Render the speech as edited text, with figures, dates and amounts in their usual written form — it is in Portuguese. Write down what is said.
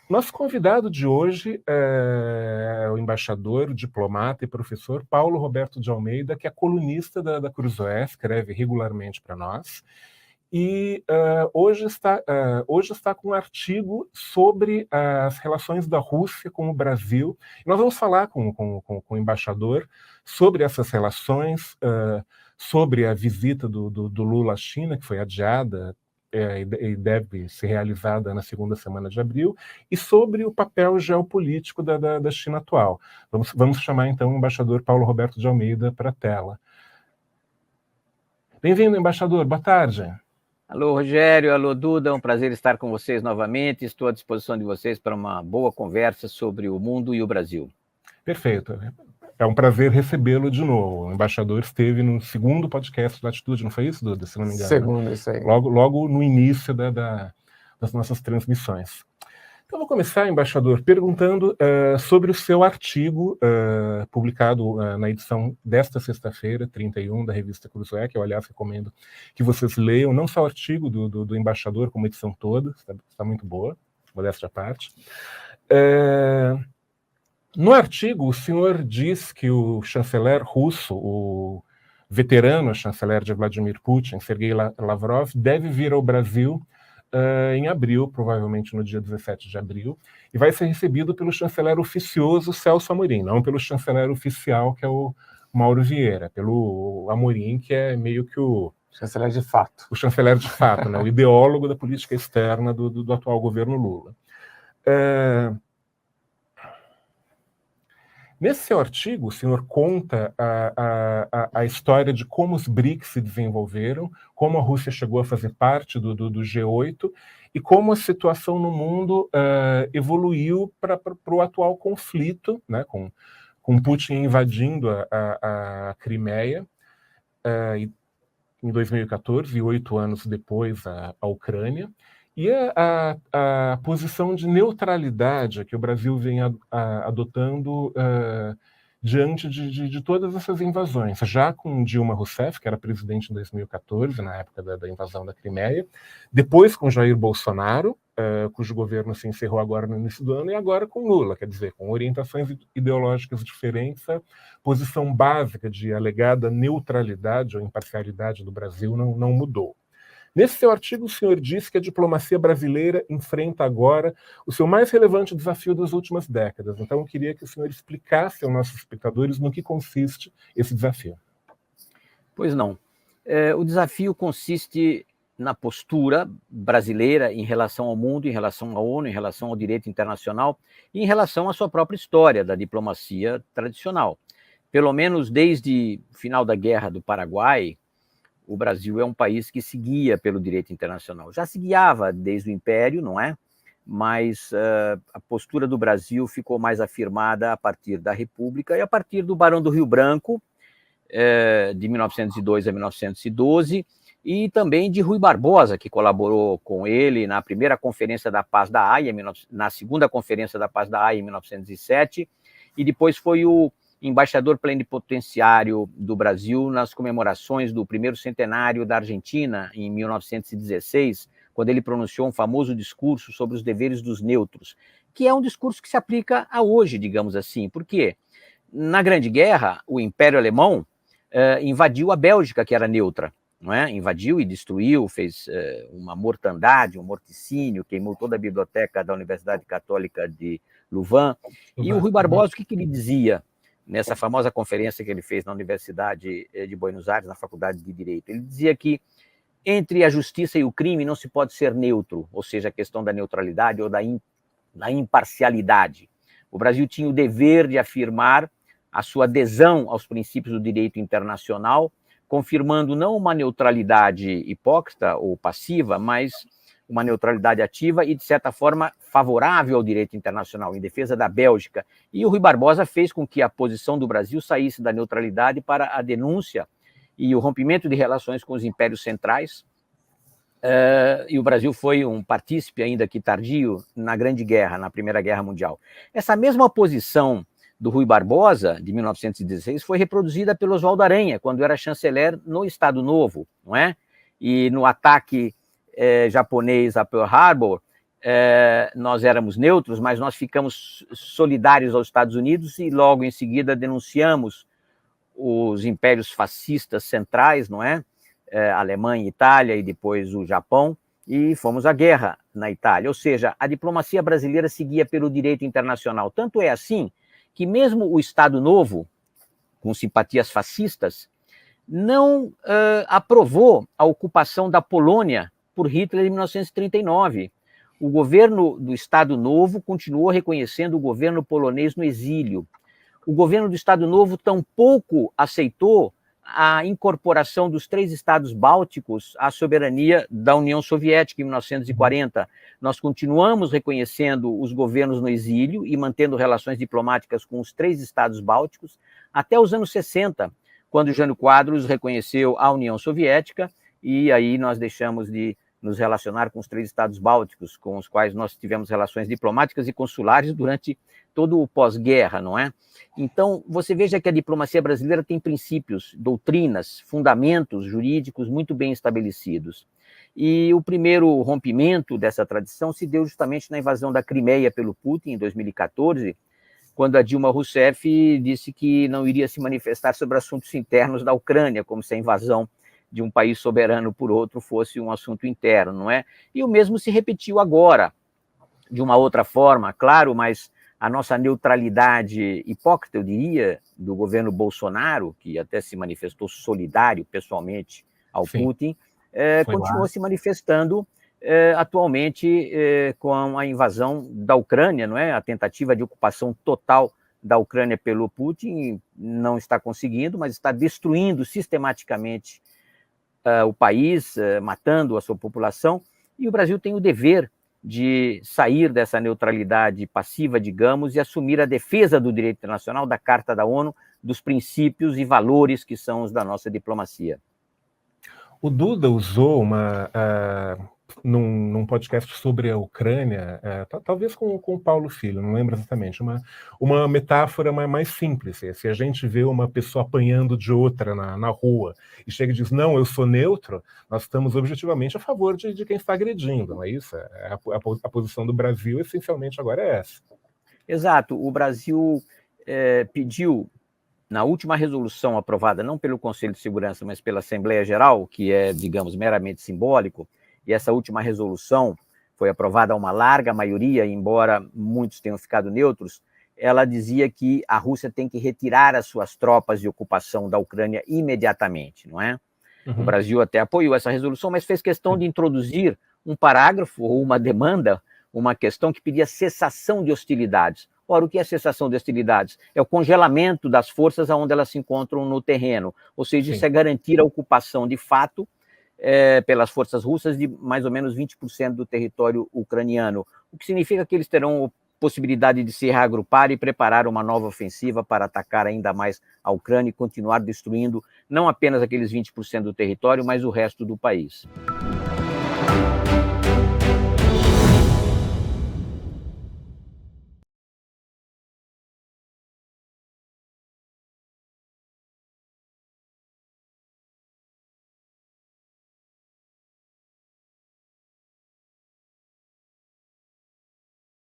Nosso convidado de hoje é o embaixador, diplomata e professor Paulo Roberto de Almeida, que é colunista da Cruzoé, escreve regularmente para nós. E hoje está com um artigo sobre as relações da Rússia com o Brasil. E nós vamos falar com o embaixador sobre essas relações, sobre a visita do Lula à China, que foi adiada e deve ser realizada na segunda semana de abril, e sobre o papel geopolítico da China atual. Vamos chamar, então, o embaixador Paulo Roberto de Almeida para a tela. Bem-vindo, embaixador. Boa tarde. Alô, Rogério. Alô, Duda. É um prazer estar com vocês novamente. Estou à disposição de vocês para uma boa conversa sobre o mundo e o Brasil. Perfeito. É um prazer recebê-lo de novo. O embaixador esteve no segundo podcast da Latitude, não foi isso, Duda? Se não me engano. Segundo, isso aí. Logo no início das nossas transmissões. Então, vou começar, embaixador, perguntando sobre o seu artigo publicado na edição desta sexta-feira, 31, da revista Cruzoé, que eu, aliás, recomendo que vocês leiam, não só o artigo do embaixador, como a edição toda, está muito boa, modéstia à parte. No artigo, o senhor diz que o chanceler russo, o veterano chanceler de Vladimir Putin, Sergei Lavrov, deve vir ao Brasil em abril, provavelmente no dia 17 de abril, e vai ser recebido pelo chanceler oficioso Celso Amorim, não pelo chanceler oficial, que é o Mauro Vieira, pelo Amorim, que é meio que o chanceler de fato. O chanceler de fato, né? O ideólogo da política externa do atual governo Lula. Nesse seu artigo, o senhor conta a história de como os BRICS se desenvolveram, como a Rússia chegou a fazer parte do G8 e como a situação no mundo evoluiu para o atual conflito, né, com Putin invadindo a Crimeia em 2014 e 8 anos depois a Ucrânia. E a posição de neutralidade que o Brasil vem adotando diante de todas essas invasões, já com Dilma Rousseff, que era presidente em 2014, na época da invasão da Crimeia, depois com Jair Bolsonaro, cujo governo se encerrou agora no início do ano, e agora com Lula, quer dizer, com orientações ideológicas diferentes, a posição básica de alegada neutralidade ou imparcialidade do Brasil não mudou. Nesse seu artigo, o senhor diz que a diplomacia brasileira enfrenta agora o seu mais relevante desafio das últimas décadas. Então, eu queria que o senhor explicasse aos nossos espectadores no que consiste esse desafio. Pois não. O desafio consiste na postura brasileira em relação ao mundo, em relação à ONU, em relação ao direito internacional e em relação à sua própria história da diplomacia tradicional. Pelo menos desde o final da Guerra do Paraguai, o Brasil é um país que se guia pelo direito internacional. Já se guiava desde o Império, não é? Mas a postura do Brasil ficou mais afirmada a partir da República e a partir do Barão do Rio Branco, de 1902 a 1912, e também de Rui Barbosa, que colaborou com ele na primeira Conferência da Paz da Haia, na segunda Conferência da Paz da Haia, em 1907, e depois foi o embaixador plenipotenciário do Brasil nas comemorações do primeiro centenário da Argentina, em 1916, quando ele pronunciou um famoso discurso sobre os deveres dos neutros, que é um discurso que se aplica a hoje, digamos assim. Por quê? Na Grande Guerra, o Império Alemão invadiu a Bélgica, que era neutra, não é? Invadiu e destruiu, fez uma mortandade, um morticínio, queimou toda a biblioteca da Universidade Católica de Louvain. E o Rui Barbosa, o que ele dizia nessa famosa conferência que ele fez na Universidade de Buenos Aires, na Faculdade de Direito? Ele dizia que entre a justiça e o crime não se pode ser neutro, ou seja, a questão da neutralidade ou da imparcialidade. O Brasil tinha o dever de afirmar a sua adesão aos princípios do direito internacional, confirmando não uma neutralidade hipócrita ou passiva, mas uma neutralidade ativa e, de certa forma, favorável ao direito internacional, em defesa da Bélgica. E o Rui Barbosa fez com que a posição do Brasil saísse da neutralidade para a denúncia e o rompimento de relações com os impérios centrais. E o Brasil foi um partícipe, ainda que tardio, na Grande Guerra, na Primeira Guerra Mundial. Essa mesma posição do Rui Barbosa, de 1916, foi reproduzida pelo Oswaldo Aranha, quando era chanceler no Estado Novo, não é? E no ataque japonês a Pearl Harbor, nós éramos neutros, mas nós ficamos solidários aos Estados Unidos e logo em seguida denunciamos os impérios fascistas centrais, não é? Alemanha, Itália e depois o Japão, e fomos à guerra na Itália. Ou seja, a diplomacia brasileira seguia pelo direito internacional. Tanto é assim que mesmo o Estado Novo, com simpatias fascistas, não aprovou a ocupação da Polônia por Hitler em 1939. O governo do Estado Novo continuou reconhecendo o governo polonês no exílio. O governo do Estado Novo tampouco aceitou a incorporação dos 3 estados bálticos à soberania da União Soviética em 1940. Nós continuamos reconhecendo os governos no exílio e mantendo relações diplomáticas com os 3 estados bálticos até os anos 60, quando Jânio Quadros reconheceu a União Soviética, e aí nós deixamos de nos relacionar com os 3 estados bálticos, com os quais nós tivemos relações diplomáticas e consulares durante todo o pós-guerra, não é? Então, você veja que a diplomacia brasileira tem princípios, doutrinas, fundamentos jurídicos muito bem estabelecidos. E o primeiro rompimento dessa tradição se deu justamente na invasão da Crimeia pelo Putin, em 2014, quando a Dilma Rousseff disse que não iria se manifestar sobre assuntos internos da Ucrânia, como se a invasão de um país soberano por outro fosse um assunto interno, não é? E o mesmo se repetiu agora, de uma outra forma, claro, mas a nossa neutralidade hipócrita, eu diria, do governo Bolsonaro, que até se manifestou solidário pessoalmente ao Putin, continua se manifestando atualmente com a invasão da Ucrânia, não é? A tentativa de ocupação total da Ucrânia pelo Putin não está conseguindo, mas está destruindo sistematicamente o país, matando a sua população, e o Brasil tem o dever de sair dessa neutralidade passiva, digamos, e assumir a defesa do direito internacional, da Carta da ONU, dos princípios e valores que são os da nossa diplomacia. O Duda usou num podcast sobre a Ucrânia, talvez com o Paulo Filho, não lembro exatamente, uma metáfora mais simples. Se a gente vê uma pessoa apanhando de outra na rua e chega e diz, não, eu sou neutro, nós estamos objetivamente a favor de quem está agredindo, não é isso? A posição do Brasil, essencialmente, agora é essa. Exato. O Brasil pediu, na última resolução aprovada, não pelo Conselho de Segurança, mas pela Assembleia Geral, que é, digamos, meramente simbólico, e essa última resolução foi aprovada a uma larga maioria, embora muitos tenham ficado neutros, ela dizia que a Rússia tem que retirar as suas tropas de ocupação da Ucrânia imediatamente, não é? O Brasil até apoiou essa resolução, mas fez questão de introduzir um parágrafo ou uma demanda, uma questão que pedia cessação de hostilidades. Ora, o que é cessação de hostilidades? É o congelamento das forças onde elas se encontram no terreno, ou seja, isso é garantir a ocupação de fato pelas forças russas de mais ou menos 20% do território ucraniano, o que significa que eles terão possibilidade de se reagrupar e preparar uma nova ofensiva para atacar ainda mais a Ucrânia e continuar destruindo não apenas aqueles 20% do território, mas o resto do país.